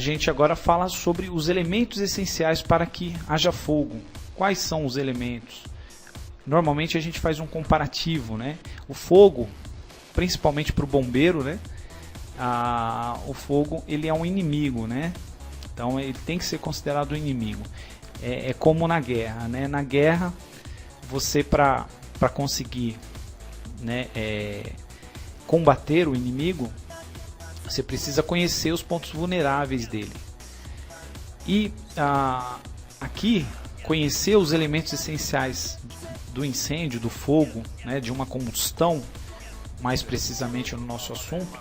gente agora fala sobre os elementos essenciais para que haja fogo. Quais são os elementos? Normalmente a gente faz um comparativo, né? O fogo, principalmente para o bombeiro, né? O fogo ele é um inimigo, né? Então ele tem que ser considerado um inimigo. É como na guerra, né? Na guerra, você para conseguir, né, combater o inimigo, você precisa conhecer os pontos vulneráveis dele. E aqui, conhecer os elementos essenciais do incêndio, do fogo, né, de uma combustão, mais precisamente no nosso assunto,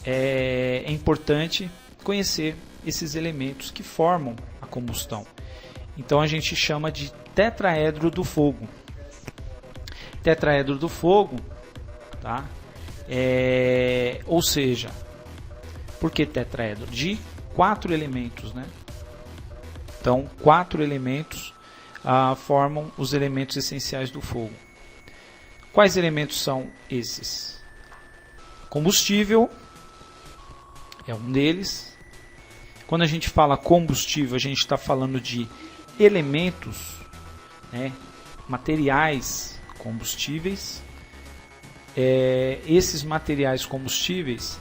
é importante conhecer esses elementos que formam a combustão. Então a gente chama de tetraedro do fogo. Tetraedro do fogo, tá? Ou seja, por que tetraedro? De 4 elementos, né? Então, 4 elementos formam os elementos essenciais do fogo. Quais elementos são esses? Combustível é um deles. Quando a gente fala combustível, a gente está falando de elementos, né, materiais combustíveis. Esses materiais combustíveis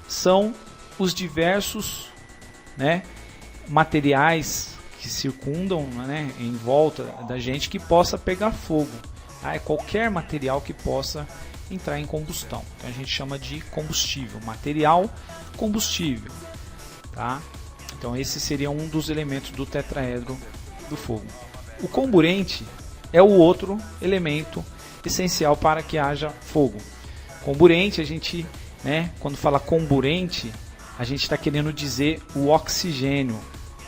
são os diversos, né, materiais que circundam, né, em volta da gente que possa pegar fogo. É qualquer material que possa entrar em combustão. Então a gente chama de combustível, material combustível, tá? Então esse seria um dos elementos do tetraedro do fogo. O comburente é o outro elemento essencial para que haja fogo. Comburente, a gente, né, quando fala comburente, a gente está querendo dizer o oxigênio,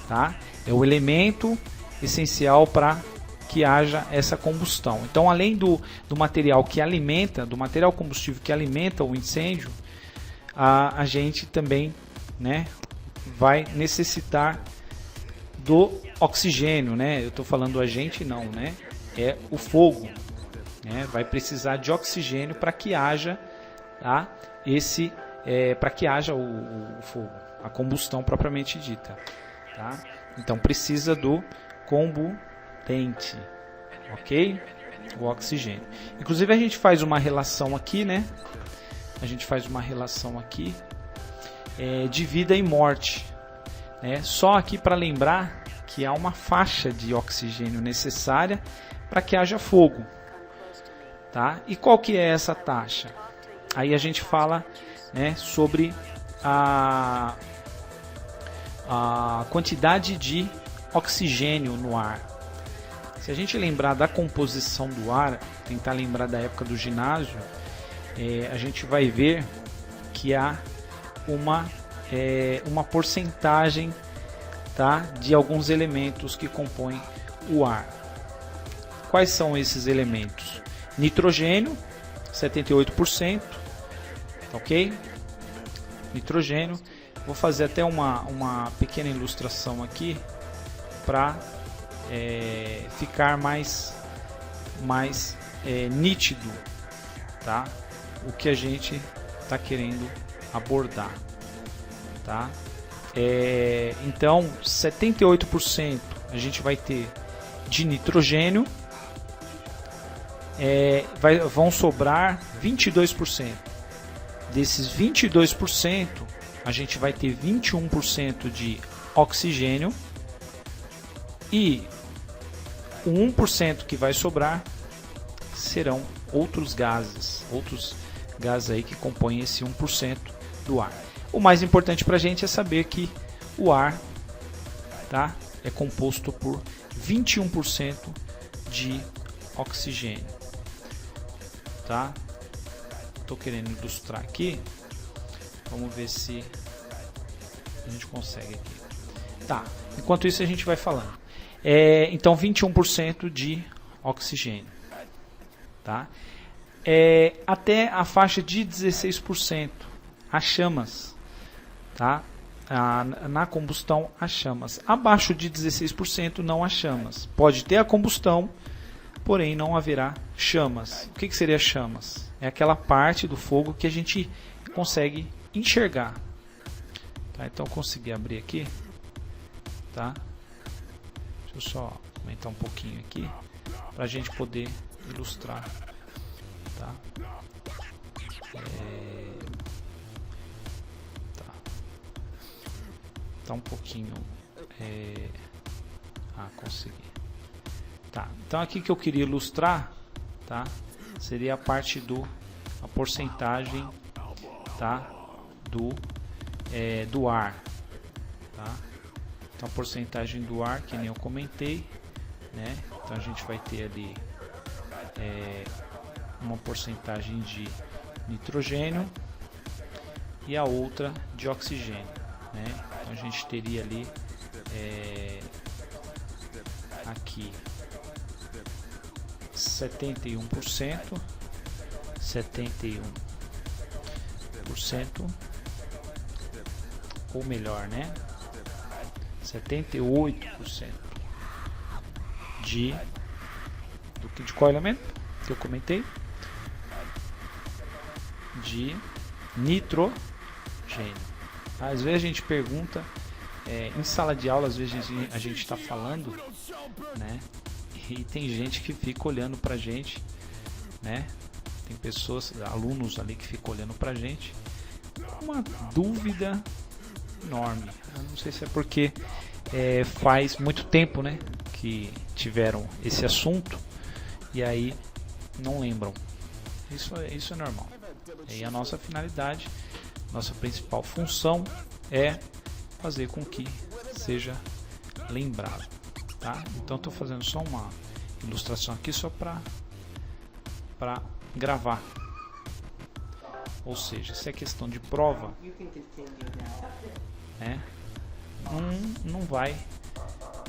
tá? É o elemento essencial para que haja essa combustão. Então, além do material que alimenta, do material combustível que alimenta o incêndio, a gente também, né, vai necessitar do oxigênio, né? Eu estou falando a gente não, né? É o fogo, né? Vai precisar de oxigênio para que haja, tá? Para que haja o fogo, a combustão propriamente dita, tá? Então precisa do combutente, ok? O oxigênio. Inclusive a gente faz uma relação aqui, né? A gente faz uma relação aqui de vida e morte, né? Só aqui para lembrar que há uma faixa de oxigênio necessária para que haja fogo, tá? E qual que é essa taxa? Aí a gente fala, né, sobre a quantidade de oxigênio no ar. Se a gente lembrar da composição do ar, tentar lembrar da época do ginásio, a gente vai ver que há uma porcentagem, tá, de alguns elementos que compõem o ar. Quais são esses elementos? Nitrogênio, 78%, ok? Nitrogênio. Vou fazer até uma pequena ilustração aqui para ficar mais nítido, tá? O que a gente está querendo abordar, tá? Então 78% a gente vai ter de nitrogênio, vão sobrar 22%. Desses 22% a gente vai ter 21% de oxigênio e o 1% que vai sobrar serão outros gases aí que compõem esse 1% do ar. O mais importante para a gente é saber que o ar, tá, é composto por 21% de oxigênio, tá? Estou querendo ilustrar aqui. Vamos ver se a gente consegue aqui. Tá. Enquanto isso a gente vai falando. Então 21% de oxigênio, tá? Até a faixa de 16% há chamas, tá? Na combustão há chamas. Abaixo de 16% não há chamas. Pode ter a combustão, porém não haverá chamas. O que seria chamas? É aquela parte do fogo que a gente consegue enxergar. Tá, então eu consegui abrir aqui, tá? Deixa eu só aumentar um pouquinho aqui para a gente poder ilustrar, tá? Tá um pouquinho, consegui. Tá, então aqui que eu queria ilustrar, tá? Seria a parte a porcentagem, tá? Do ar, tá? Então a porcentagem do ar, que nem eu comentei, né? Então a gente vai ter ali uma porcentagem de nitrogênio e a outra de oxigênio, né? Então a gente teria ali aqui 71%, 71%, ou melhor, né? 78% de qual elemento que eu comentei? De nitrogênio. Às vezes a gente pergunta, em sala de aula, às vezes a gente está falando, né? E tem gente que fica olhando pra gente, né? Tem pessoas, alunos ali que ficam olhando pra gente, uma dúvida enorme. Eu não sei se é porque faz muito tempo, né, que tiveram esse assunto e aí não lembram. Isso é normal. E a nossa finalidade, nossa principal função é fazer com que seja lembrado, tá? Então estou fazendo só uma ilustração aqui só para gravar. Ou seja, se é questão de prova, não vai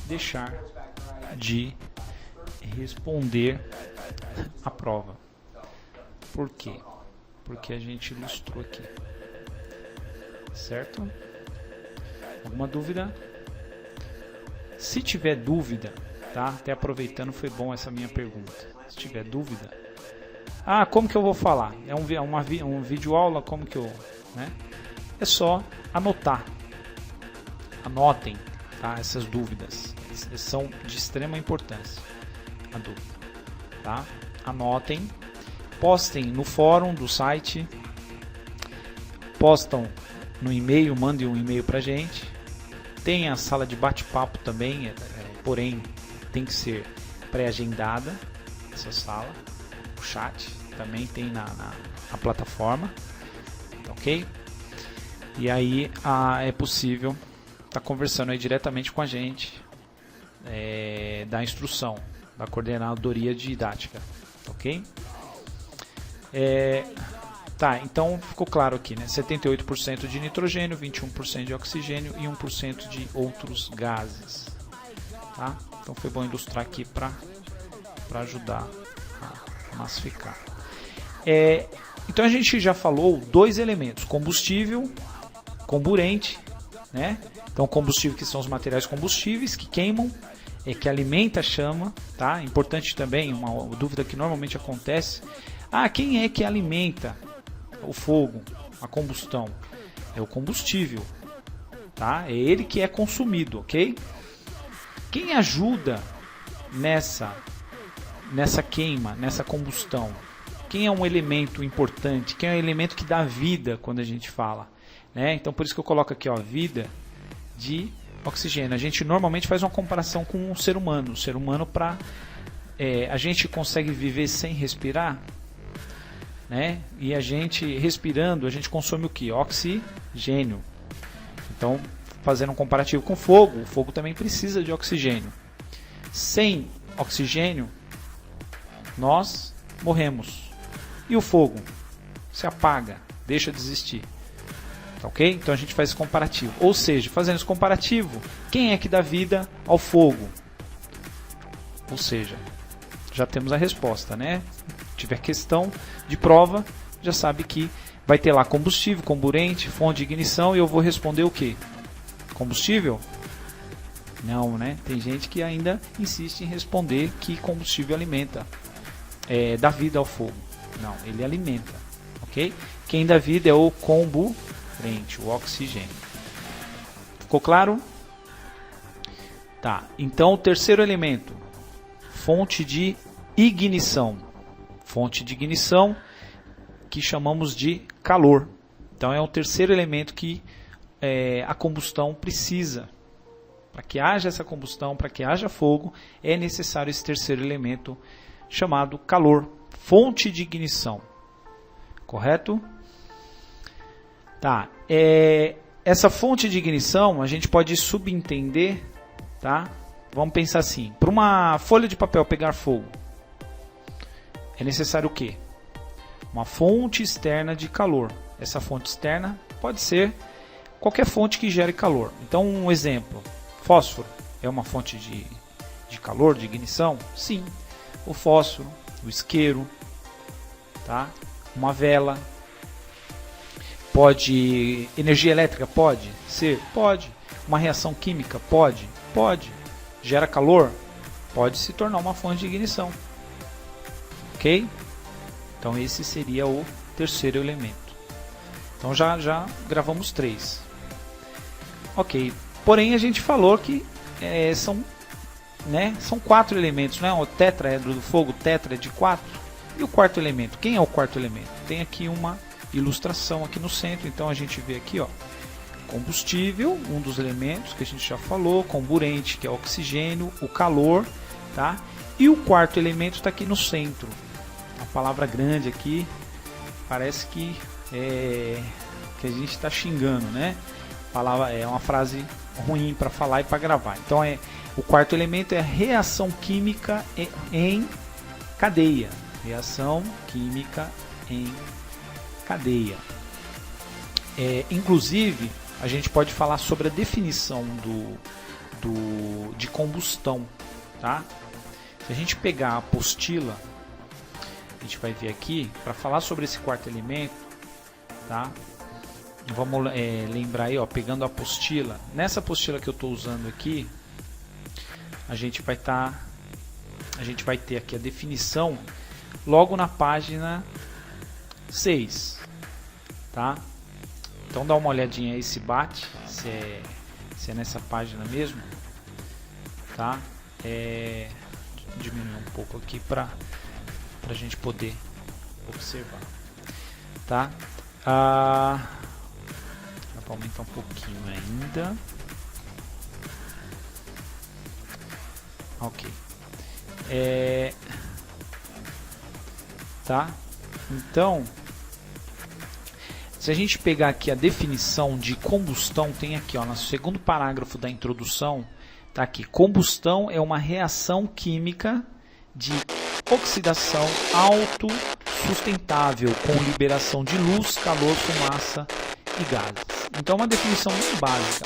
deixar de responder a prova. Por quê? Porque a gente ilustrou aqui, certo? Alguma dúvida? Se tiver dúvida, tá? Até aproveitando, foi bom essa minha pergunta. Se tiver dúvida, como que eu vou falar? É um vídeo aula, como que eu, né? É só anotar. Anotem, tá? Essas dúvidas são de extrema importância. A dúvida, tá? Anotem, postem no fórum do site, postam no e-mail, mandem um e-mail pra gente. Tem a sala de bate-papo também, porém tem que ser pré-agendada essa sala. O chat também tem na plataforma, ok? E aí é possível estar conversando aí diretamente com a gente da instrução, da coordenadoria didática, ok? Tá, então ficou claro aqui, né? 78% de nitrogênio, 21% de oxigênio e 1% de outros gases, tá? Então foi bom ilustrar aqui para ajudar a massificar. Então a gente já falou dois elementos: combustível, comburente, né? Então combustível, que são os materiais combustíveis que queimam, que alimenta a chama, tá? Importante também, uma dúvida que normalmente acontece: quem é que alimenta o fogo, a combustão? É o combustível, tá? É ele que é consumido, ok? Quem ajuda nessa queima, nessa combustão? Quem é um elemento importante? Quem é um elemento que dá vida quando a gente fala, né? Então por isso que eu coloco aqui, vida de oxigênio. A gente normalmente faz uma comparação com o ser humano. O ser humano, a gente consegue viver sem respirar, né? E a gente respirando, a gente consome o que? Oxigênio. Então, fazendo um comparativo com o fogo também precisa de oxigênio. Sem oxigênio, nós morremos. E o fogo se apaga, deixa de existir. Tá, ok? Então a gente faz esse comparativo. Ou seja, fazendo esse comparativo, quem é que dá vida ao fogo? Ou seja, já temos a resposta, né? Se tiver questão de prova, já sabe que vai ter lá combustível, comburente, fonte de ignição, e eu vou responder o quê? Combustível? Não, né? Tem gente que ainda insiste em responder que combustível alimenta, dá vida ao fogo. Não, ele alimenta, ok? Quem dá vida é o comburente, o oxigênio. Ficou claro? Tá, então o terceiro elemento, fonte de ignição. Fonte de ignição que chamamos de calor. Então é o terceiro elemento que a combustão precisa. Para que haja essa combustão, para que haja fogo, é necessário esse terceiro elemento chamado calor. Fonte de ignição. Correto? Tá. Essa fonte de ignição a gente pode subentender, tá? Vamos pensar assim. Para uma folha de papel pegar fogo, é necessário o quê? Uma fonte externa de calor. Essa fonte externa pode ser qualquer fonte que gere calor. Então, um exemplo. Fósforo é uma fonte de calor, de ignição? Sim. O fósforo, o isqueiro, tá? Uma vela. Pode. Energia elétrica? Pode ser? Pode. Uma reação química? Pode? Pode. Gera calor? Pode se tornar uma fonte de ignição. Ok? Então esse seria o terceiro elemento. Então já gravamos 3. Ok. Porém a gente falou que são 4 elementos, né? O tetraedro do fogo, tetra é de 4. E o quarto elemento? Quem é o quarto elemento? Tem aqui uma ilustração aqui no centro. Então a gente vê aqui, ó, combustível, um dos elementos que a gente já falou, comburente, que é o oxigênio, o calor, tá? E o quarto elemento está aqui no centro. Uma palavra grande aqui, parece que a gente está xingando, né? É uma frase ruim para falar e para gravar. Então o quarto elemento é reação química em cadeia. Reação química em cadeia. Inclusive, a gente pode falar sobre a definição de combustão, tá? Se a gente pegar a apostila, a gente vai ver aqui, para falar sobre esse quarto elemento, tá? Vamos lembrar aí, ó, pegando a apostila. Nessa apostila que eu estou usando aqui, a gente vai ter aqui a definição logo na página 6, tá? Então dá uma olhadinha aí se bate, se é nessa página mesmo, tá? Diminuir um pouco aqui para a gente poder observar, tá? Dá para aumentar um pouquinho ainda. Ok. Tá? Então, se a gente pegar aqui a definição de combustão, tem aqui, ó, no segundo parágrafo da introdução, tá aqui: combustão é uma reação química de oxidação autossustentável com liberação de luz, calor, fumaça e gases. Então, uma definição muito básica,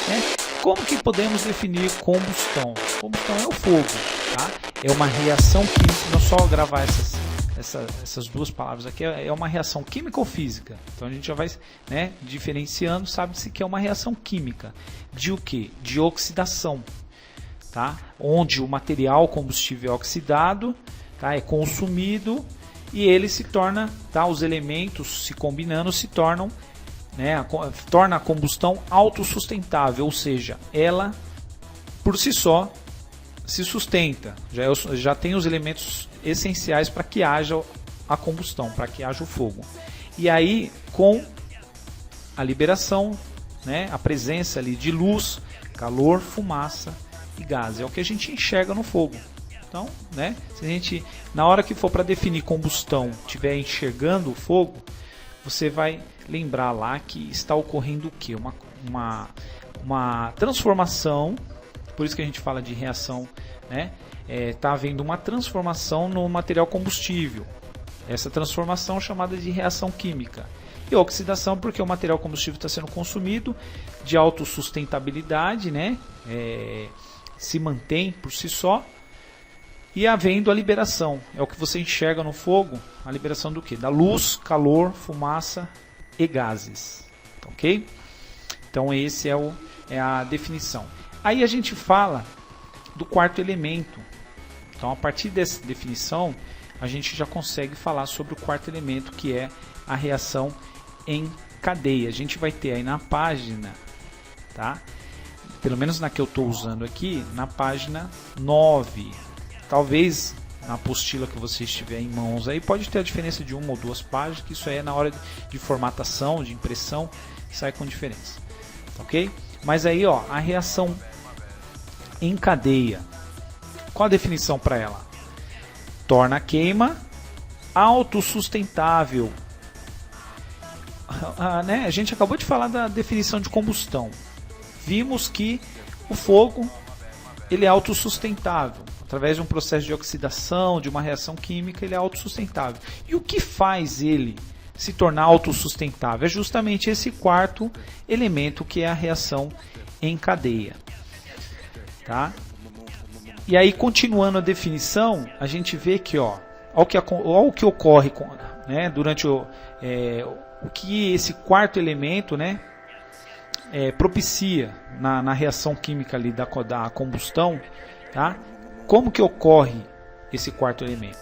né? Como que podemos definir combustão? Combustão é o fogo, tá? É uma reação química, não só gravar essas duas palavras aqui, é uma reação química ou física. Então a gente já vai, né, diferenciando, sabe-se que é uma reação química. De o que? De oxidação, tá? Onde o material combustível é oxidado, tá? É consumido e ele se torna, tá? Os elementos se combinando se tornam, né, torna a combustão autossustentável, ou seja, ela por si só se sustenta, já tem os elementos essenciais para que haja a combustão, para que haja o fogo. E aí, com a liberação, né, a presença ali de luz, calor, fumaça e gás, é o que a gente enxerga no fogo. Então, né, se a gente, na hora que for para definir combustão, estiver enxergando o fogo, você vai lembrar lá que está ocorrendo o quê? Uma transformação. Por isso que a gente fala de reação, né? Está havendo uma transformação no material combustível. Essa transformação é chamada de reação química. E oxidação porque o material combustível está sendo consumido, de autossustentabilidade, né? Se mantém por si só. E havendo a liberação. É o que você enxerga no fogo. A liberação do quê? Da luz, calor, fumaça e gases. Ok? Então esse é a definição. Aí a gente fala do quarto elemento. Então, a partir dessa definição, a gente já consegue falar sobre o quarto elemento, que é a reação em cadeia. A gente vai ter aí na página, tá? pelo menos na que eu estou usando aqui, na página 9. Talvez na apostila que você estiver em mãos aí, pode ter a diferença de uma ou duas páginas, que isso aí é na hora de formatação, de impressão, sai com diferença. Ok? Mas aí, ó, a reação em cadeia. Qual a definição para ela? Torna a queima autossustentável. Né? A gente acabou de falar da definição de combustão. Vimos que o fogo ele é autossustentável. Através de um processo de oxidação, de uma reação química, ele é autossustentável. E o que faz ele se tornar autossustentável? É justamente esse quarto elemento, que é a reação em cadeia. Tá? E aí, continuando a definição, a gente vê que olha o que ocorre né, durante o que esse quarto elemento, né, propicia na reação química ali da combustão. Tá? Como que ocorre esse quarto elemento?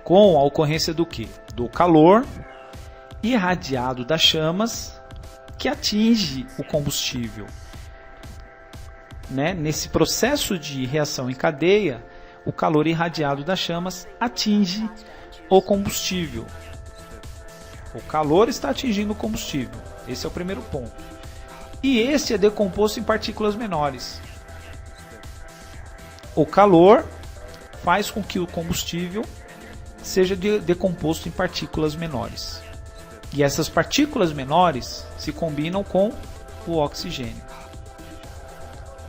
Com a ocorrência do quê? Do calor irradiado das chamas que atinge o combustível. Né? Nesse processo de reação em cadeia, o calor irradiado das chamas atinge o combustível. O calor está atingindo o combustível. Esse é o primeiro ponto. E esse é decomposto em partículas menores. O calor faz com que o combustível seja decomposto em partículas menores. E essas partículas menores se combinam com o oxigênio.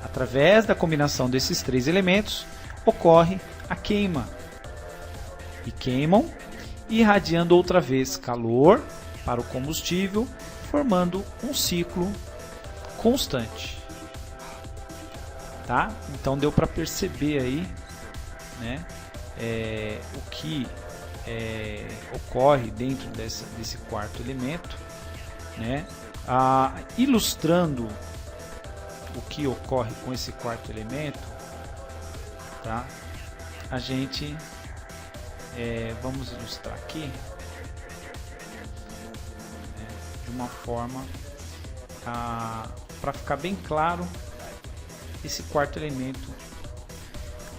Através da combinação desses três elementos, ocorre a queima. E queimam, irradiando outra vez calor para o combustível, formando um ciclo constante. Tá? Então deu para perceber aí, né, o que ocorre dentro desse quarto elemento, né, ilustrando o que ocorre com esse quarto elemento. Tá? A gente vamos ilustrar aqui, né, de uma forma para ficar bem claro esse quarto elemento,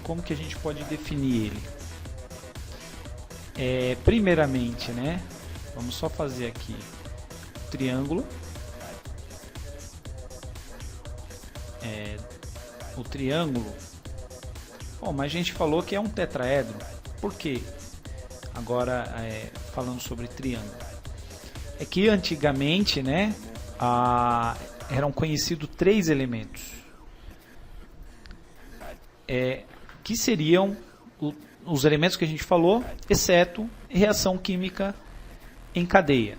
como que a gente pode definir ele. Primeiramente, né, vamos só fazer aqui o triângulo. O triângulo, mas a gente falou que é um tetraedro. Por quê? Agora, falando sobre triângulo, é que antigamente, né, eram conhecidos três elementos, que seriam os elementos que a gente falou, exceto reação química em cadeia.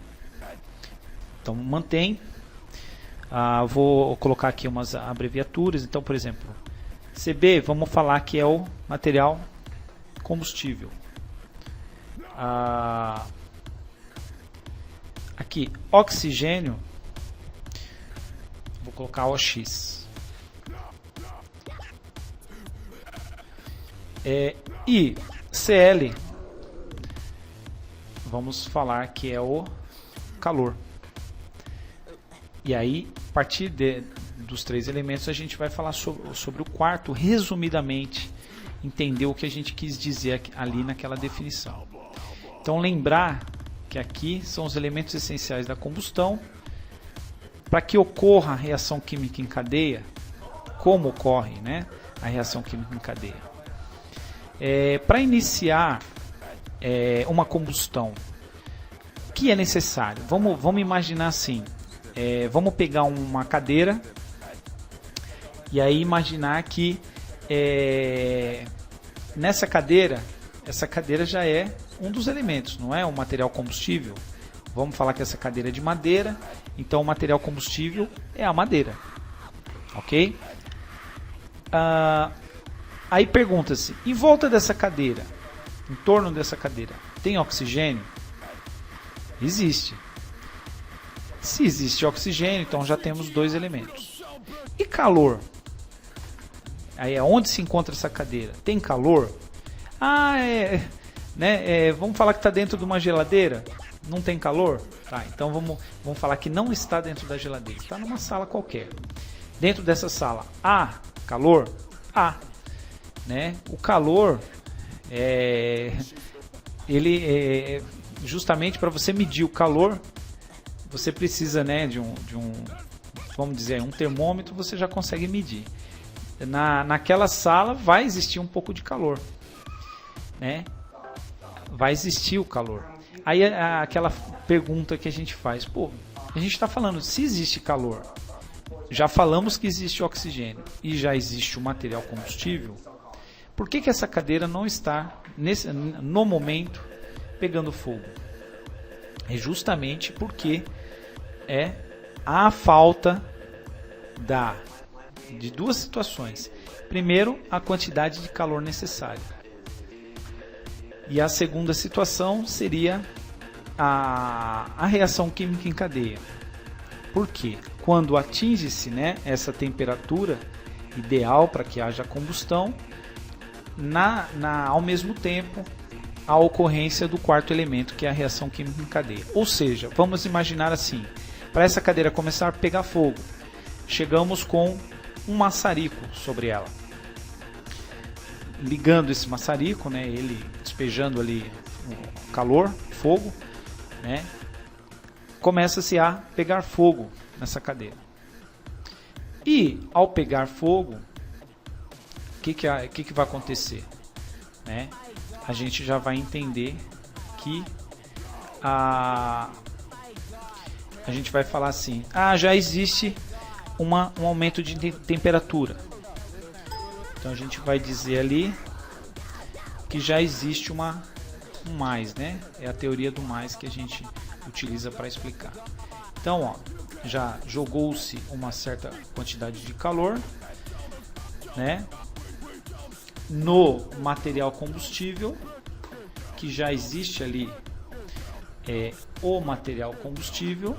Então mantém. Vou colocar aqui umas abreviaturas. Então, por exemplo, CB, vamos falar que é o material combustível. Aqui, oxigênio, vou colocar OX. E Cl, vamos falar que é o calor. E aí, a partir dos três elementos, a gente vai falar sobre o quarto, resumidamente, entender o que a gente quis dizer ali naquela definição. Então, lembrar que aqui são os elementos essenciais da combustão. Para que ocorra a reação química em cadeia, como ocorre, né, a reação química em cadeia? Para iniciar uma combustão, o que é necessário? Vamos imaginar assim. Vamos pegar uma cadeira e aí imaginar que nessa cadeira, essa cadeira já é um dos elementos, não é um material combustível. Vamos falar que essa cadeira é de madeira, então o material combustível é a madeira, ok? Aí pergunta-se, em volta dessa cadeira, em torno dessa cadeira, tem oxigênio? Existe. Se existe oxigênio, então já temos dois elementos. E calor? Aí é onde se encontra essa cadeira? Tem calor? Vamos falar que está dentro de uma geladeira? Não tem calor? Tá, então vamos falar que não está dentro da geladeira. Está numa sala qualquer. Dentro dessa sala há calor? Há, né? O calor ele é justamente para você medir o calor, você precisa, né, de um vamos dizer, um termômetro, você já consegue medir. Naquela sala vai existir um pouco de calor, né? Vai existir o calor. Aí aquela pergunta que a gente faz, pô, a gente está falando se existe calor, já falamos que existe oxigênio e já existe o material combustível, por que essa cadeira não está no momento pegando fogo? É justamente porque há a falta de duas situações. Primeiro, a quantidade de calor necessária. E a segunda situação seria a reação química em cadeia. Por quê? Quando atinge-se, né, essa temperatura ideal para que haja combustão, ao mesmo tempo a ocorrência do quarto elemento, que é a reação química em cadeia. Ou seja, vamos imaginar assim, para essa cadeira começar a pegar fogo, chegamos com um maçarico sobre ela. Ligando esse maçarico, né, ele despejando ali o calor, fogo, né, começa-se a pegar fogo nessa cadeira. E ao pegar fogo, o que vai acontecer? Né? A gente já vai entender que a gente vai falar assim, já existe um aumento de temperatura. Então a gente vai dizer ali que já existe um mais, né? É a teoria do mais que a gente utiliza para explicar. Então, ó, já jogou-se uma certa quantidade de calor, né, no material combustível, que já existe ali o material combustível,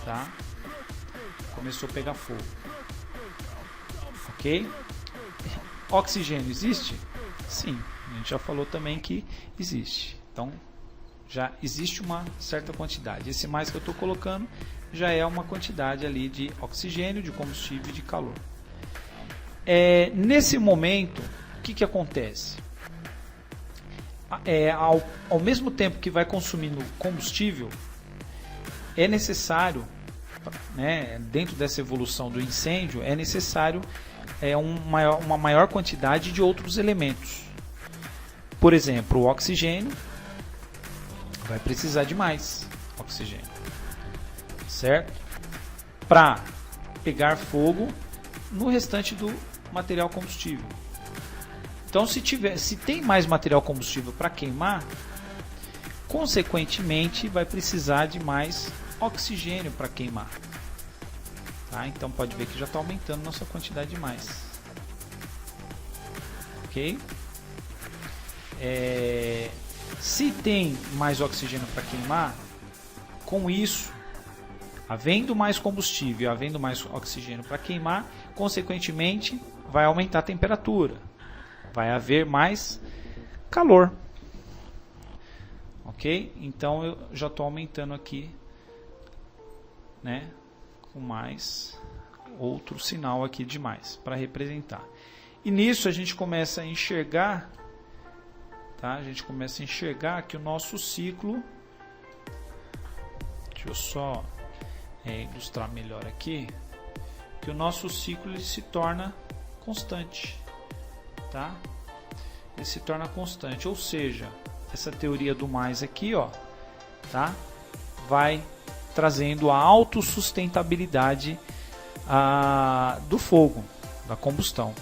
tá? Começou a pegar fogo. Ok? Oxigênio existe? Sim, a gente já falou também que existe. Então, já existe uma certa quantidade. Esse mais que eu estou colocando já é uma quantidade ali de oxigênio, de combustível e de calor. Nesse momento, o que acontece? Ao mesmo tempo que vai consumindo combustível, é necessário, né, dentro dessa evolução do incêndio, é necessário uma maior quantidade de outros elementos. Por exemplo, o oxigênio vai precisar de mais oxigênio, certo? Para pegar fogo no restante do material combustível. Então, se tem mais material combustível para queimar, consequentemente vai precisar de mais oxigênio para queimar. Tá? Então pode ver que já está aumentando nossa quantidade de mais. Ok? Se tem mais oxigênio para queimar, com isso, havendo mais combustível, havendo mais oxigênio para queimar, consequentemente vai aumentar a temperatura, vai haver mais calor. Ok? Então eu já estou aumentando aqui, né, com mais outro sinal aqui de mais para representar. E nisso a gente começa a enxergar, tá? A gente começa a enxergar que o nosso ciclo, deixa eu só ilustrar melhor aqui, que o nosso ciclo ele se torna constante, tá? Ele se torna constante, ou seja, essa teoria do mais aqui, ó, tá? Vai trazendo a autossustentabilidade do fogo, da combustão.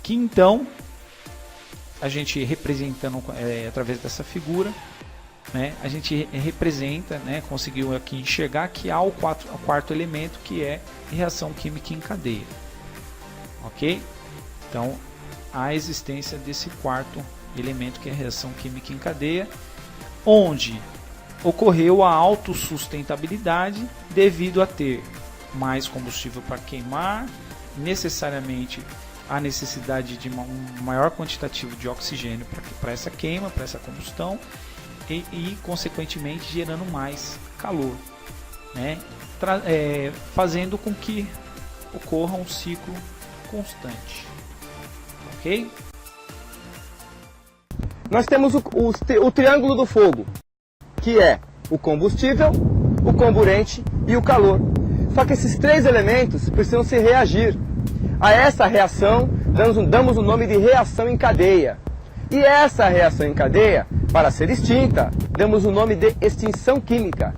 Que então a gente representando através dessa figura, né, a gente representa, né, conseguiu aqui enxergar que há o quarto elemento, que é reação química em cadeia. Ok? Então há a existência desse quarto elemento, que é a reação química em cadeia, onde ocorreu a autossustentabilidade devido a ter mais combustível para queimar, necessariamente a necessidade de um maior quantitativo de oxigênio para essa queima, para essa combustão, e consequentemente gerando mais calor, né, fazendo com que ocorra um ciclo constante. Ok? Nós temos o triângulo do fogo, que é o combustível, o comburente e o calor. Só que esses três elementos precisam se reagir. A essa reação damos o nome de reação em cadeia. E essa reação em cadeia, para ser extinta, damos o nome de extinção química.